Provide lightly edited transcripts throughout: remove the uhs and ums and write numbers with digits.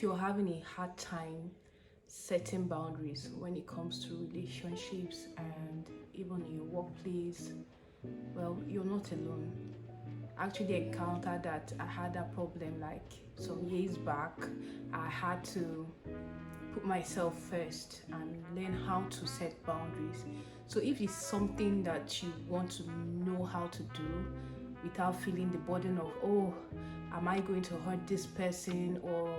You're having a hard time setting boundaries when it comes to relationships and even in your workplace, well, you're not alone. I actually encountered that. I had that problem like some years back. I had to put myself first and learn how to set boundaries. So if it's something that you want to know how to do without feeling the burden of, oh, am I going to hurt this person, or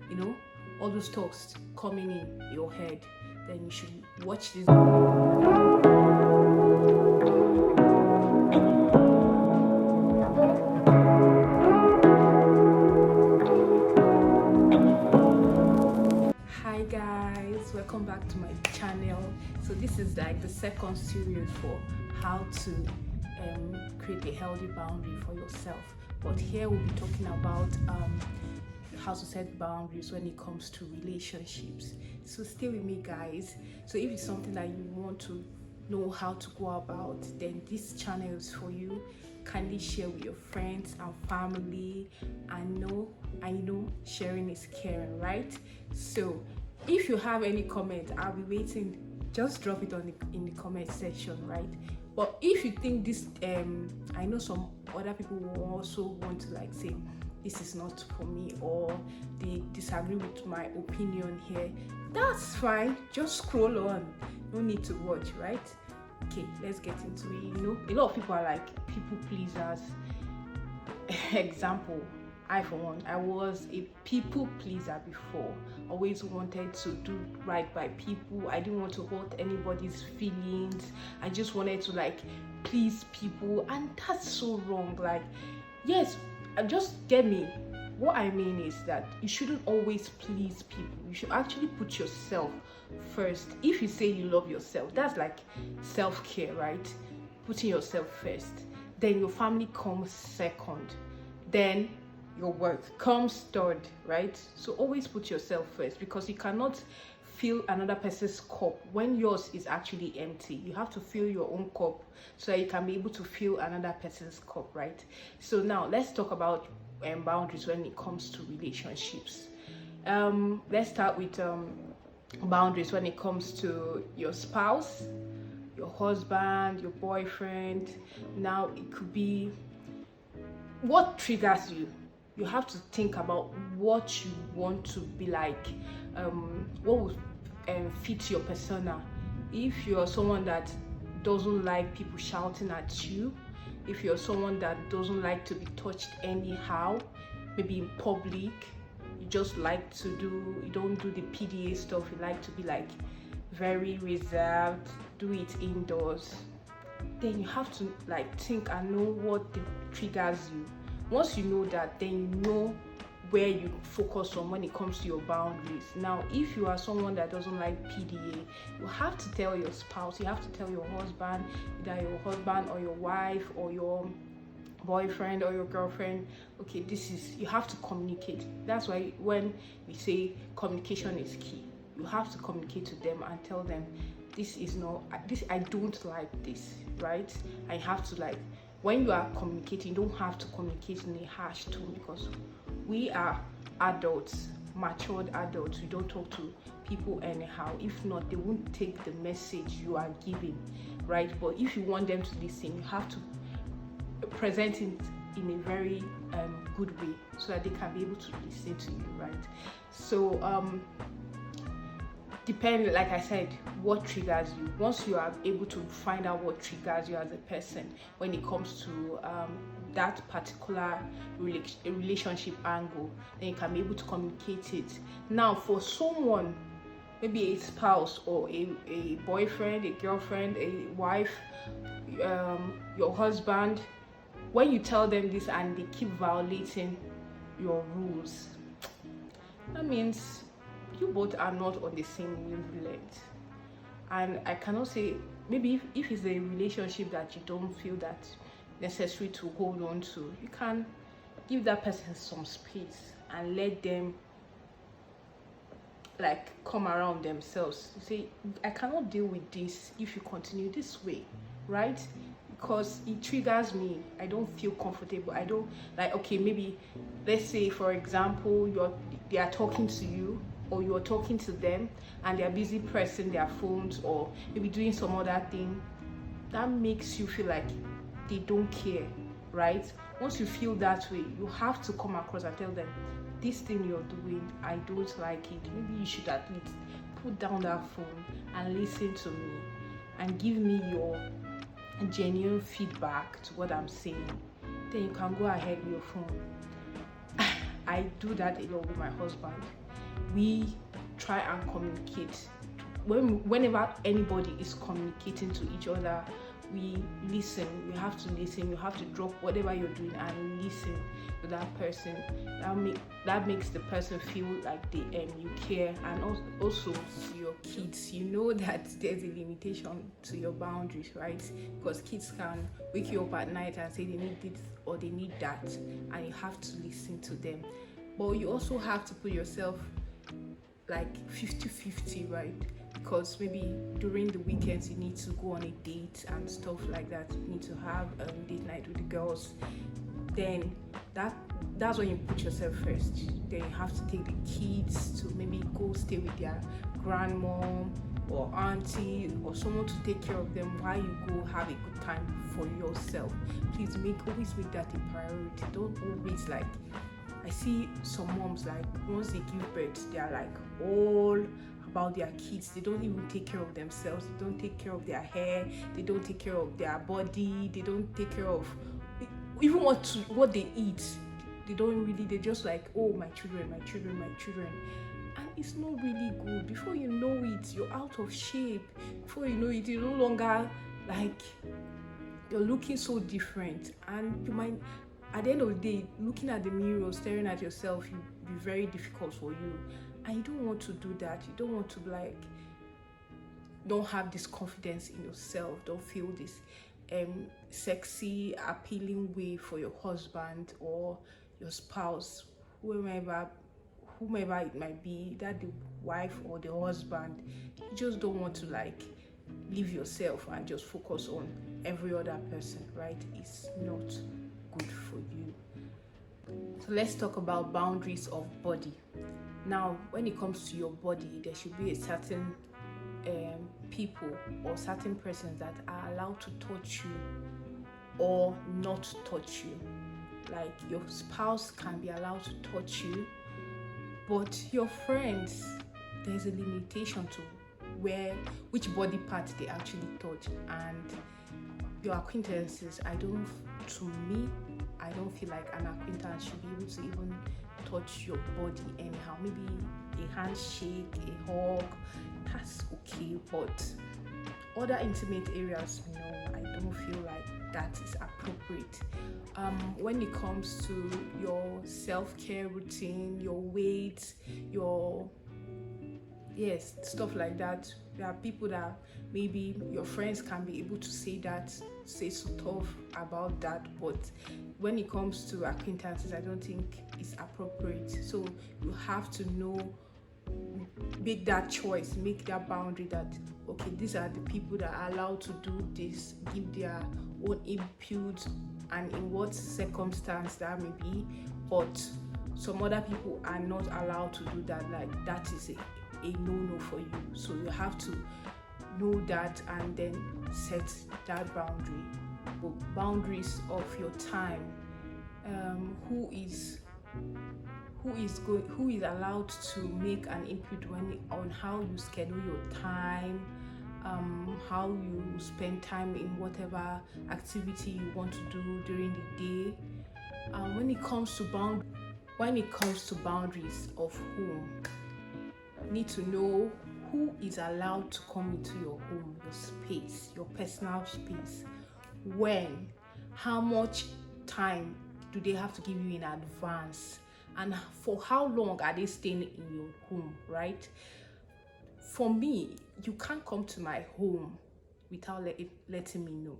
you know, all those thoughts coming in your head, then you should watch this. Hi guys, welcome back to my channel. So this is like the second series for how to create a healthy boundary for yourself, but here we'll be talking about how to set boundaries when it comes to relationships. So stay with me guys. So if it's something that you want to know how to go about, then this channel is for you. Kindly share with your friends and family. I know sharing is caring, right? So if you have any comment, I'll be waiting. Just drop it in the comment section, right? But if you think this I know some other people will also want to like say this is not for me, or they disagree with my opinion here, that's fine. Just scroll on, no need to watch, right? Okay, let's get into it. You know, a lot of people are like people pleasers. Example, I for one, I was a people pleaser before. Always wanted to do right by people. I didn't want to hurt anybody's feelings. I just wanted to like please people, and that's so wrong. Like, yes, just get me. What I mean is that you shouldn't always please people. You should actually put yourself first. If you say you love yourself, that's like self-care, right? Putting yourself first. Then your family comes second. Then your work comes third, right? So always put yourself first, because you cannot fill another person's cup when yours is actually empty. You have to fill your own cup so that you can be able to fill another person's cup, right? So now let's talk about boundaries when it comes to relationships. Let's start with boundaries when it comes to your spouse, your husband, your boyfriend. Now it could be what triggers you. You have to think about what you want to be like, what would fit your persona. If you're someone that doesn't like people shouting at you, if you're someone that doesn't like to be touched anyhow, maybe in public, you just like to you don't do the PDA stuff, you like to be like very reserved, do it indoors, then you have to like think and know what triggers you. Once you know that, then you know where you focus on when it comes to your boundaries. Now, if you are someone that doesn't like PDA, you have to tell your spouse, you have to tell your husband, either your husband or your wife or your boyfriend or your girlfriend, okay, you have to communicate. That's why when we say communication is key, you have to communicate to them and tell them I don't like this, right? I have to like, when you are communicating, you don't have to communicate in a harsh tone, because we are adults, matured adults. We don't talk to people anyhow. If not, they won't take the message you are giving, right? But if you want them to listen, you have to present it in a very good way so that they can be able to listen to you, right? So depending, like I said, what triggers you. Once you are able to find out what triggers you as a person when it comes to that particular relationship angle, then you can be able to communicate it. Now, for someone, maybe a spouse or a boyfriend, a girlfriend, a wife, your husband, when you tell them this and they keep violating your rules, that means you both are not on the same wavelength. And I cannot say, maybe if it's a relationship that you don't feel that necessary to hold on to, you can give that person some space and let them like come around themselves. You say, I cannot deal with this if you continue this way, right? Because it triggers me. I don't feel comfortable. I don't like, okay, maybe let's say for example they are talking to you, or you're talking to them, and they're busy pressing their phones or maybe doing some other thing, that makes you feel like they don't care, right? Once you feel that way, you have to come across and tell them, this thing you're doing, I don't like it. Maybe you should at least put down that phone and listen to me and give me your genuine feedback to what I'm saying. Then you can go ahead with your phone. I do that a lot with my husband. We try and communicate. Whenever anybody is communicating to each other, we listen. We have to listen. You have to drop whatever you're doing and listen to that person. That makes the person feel like you care. And also to your kids, you know that there's a limitation to your boundaries, right? Because kids can wake you up at night and say they need this or they need that, and you have to listen to them. But you also have to put yourself like 50-50, right? Because maybe during the weekends you need to go on a date and stuff like that. You need to have a date night with the girls. Then that's when you put yourself first. Then you have to take the kids to maybe go stay with their grandmom or auntie or someone to take care of them while you go have a good time for yourself. Please always make that a priority. Don't always like, I see some moms like once they give birth, they are like all about their kids. They don't even take care of themselves. They don't take care of their hair. They don't take care of their body. They don't take care of even what they eat. They just like, oh, my children. And it's not really good. Before you know it, you're out of shape. Before you know it, you're no longer like, you're looking so different. And you might, at the end of the day, looking at the mirror, staring at yourself, will be very difficult for you. And you don't want to do that. You don't want to don't have this confidence in yourself. Don't feel this sexy, appealing way for your husband or your spouse, whomever it might be, that the wife or the husband. You just don't want to leave yourself and just focus on every other person, right? It's not good for you. So let's talk about boundaries of body. Now, when it comes to your body, there should be a certain people or certain persons that are allowed to touch you or not touch you. Like your spouse can be allowed to touch you, but your friends, there's a limitation to which body part they actually touch. And your acquaintances, I don't feel like an acquaintance should be able to even touch your body anyhow. Maybe a handshake, a hug, that's okay, but other intimate areas, no, I don't feel like that is appropriate. When it comes to your self-care routine, your weight, stuff like that, there are people that maybe your friends can be able to say so tough about that, but when it comes to acquaintances, I don't think it's appropriate. So you have to make that choice, make that boundary that, okay, these are the people that are allowed to do this, give their own input and in what circumstance that may be, but some other people are not allowed to do that. Like that is a no-no for you. So you have to know that and then set that boundary. Boundaries of your time. Who is allowed to make an input on how you schedule your time, how you spend time in whatever activity you want to do during the day. When it comes to boundaries of home, you need to know who is allowed to come into your home, your space, your personal space, when, how much time do they have to give you in advance, and for how long are they staying in your home, right? For me, you can't come to my home without letting me know.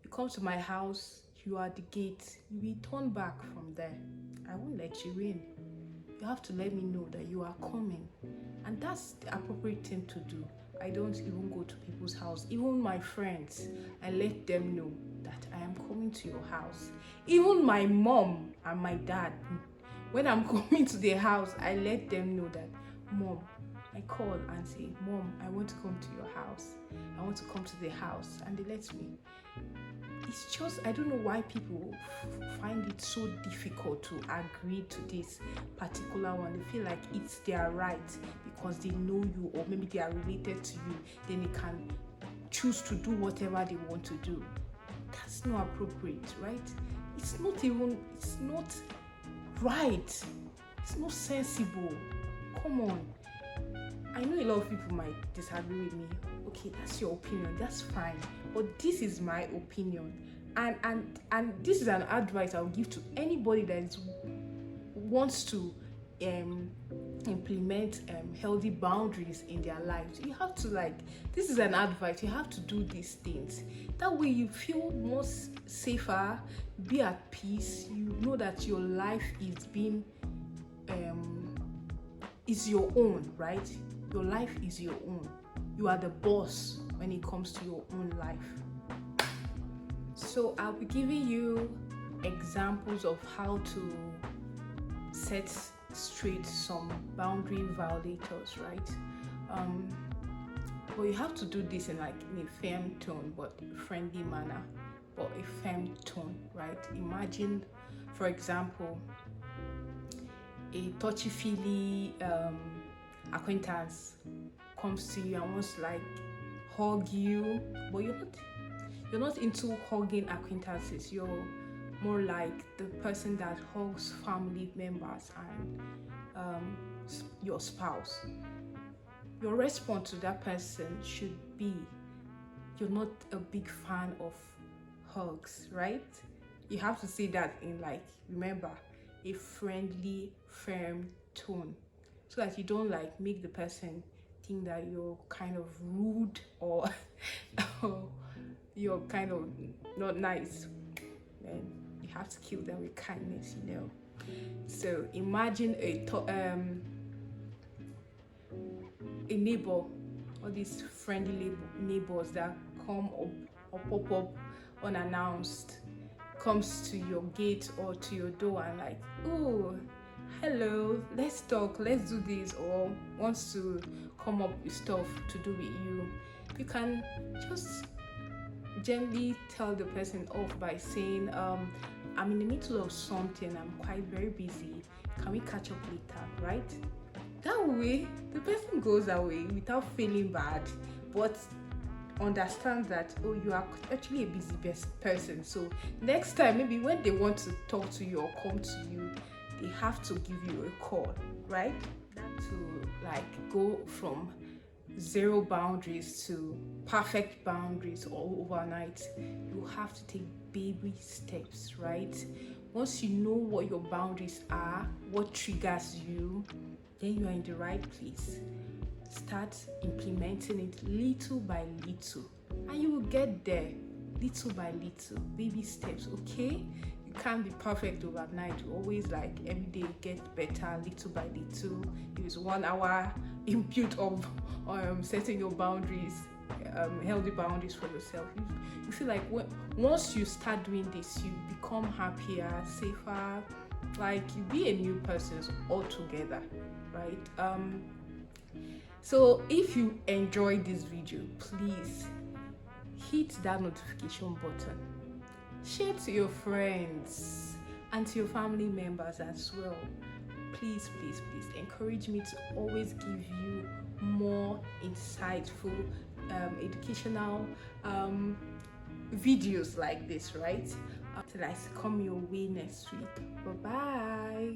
You come to my house, you are at the gate, you will turn back from there. I won't let you in. You have to let me know that you are coming, and that's the appropriate thing to do. I don't even go to people's house. Even my friends, I let them know that I am coming to your house. Even my mom and my dad, when I'm coming to their house, I let them know that, Mom, I call and say, Mom, I want to come to your house. I want to come to the house. And they let me. It's just, I don't know why people find it so difficult to agree to this particular one. They feel like it's their right because they know you, or maybe they are related to you. Then they can choose to do whatever they want to do. That's not appropriate, right? It's not right. It's not sensible. Come on. I know a lot of people might disagree with me. Okay, that's your opinion. That's fine. But this is my opinion. And this is an advice I'll give to anybody that wants to implement healthy boundaries in their lives. You have to, like, this is an advice. You have to do these things. That way you feel more safer, be at peace. You know that your life is being is your own, right? Your life is your own. You are the boss when it comes to your own life. So I'll be giving you examples of how to set straight some boundary violators, right? But you have to do this in a firm tone, but friendly manner, but a firm tone, right? Imagine, for example, a touchy-feely acquaintance comes to you and wants to hug you, but you're not into hugging acquaintances. You're more like the person that hugs family members and your spouse. Your response to that person should be, you're not a big fan of hugs, right? You have to say that in remember, a friendly, firm tone, so that you don't make the person think that you're kind of rude or you're kind of not nice. And you have to kill them with kindness, So imagine a neighbor, all these friendly neighbors that come up or pop up unannounced, comes to your gate or to your door and oh, hello, let's talk, let's do this, or wants to come up with stuff to do with you. You can just gently tell the person off by saying, I'm in the middle of something, I'm very busy, can we catch up later, right? That way the person goes away without feeling bad, but understand that, oh, you are actually a busy person. So next time, maybe when they want to talk to you or come to you, they have to give you a call, right? To go from zero boundaries to perfect boundaries all overnight, you have to take baby steps, right? Once you know what your boundaries are, what triggers you, then you are in the right place. Start implementing it little by little, and you will get there little by little, baby steps, okay? You can't be perfect overnight. You always every day get better little by little. It is 1 hour input of setting your boundaries, healthy boundaries for yourself. You feel once you start doing this, you become happier, safer, you be a new person altogether, right? So if you enjoyed this video, please hit that notification button, share to your friends and to your family members as well. Please encourage me to always give you more insightful, educational videos like this, right? Till I come your way next week. Bye bye.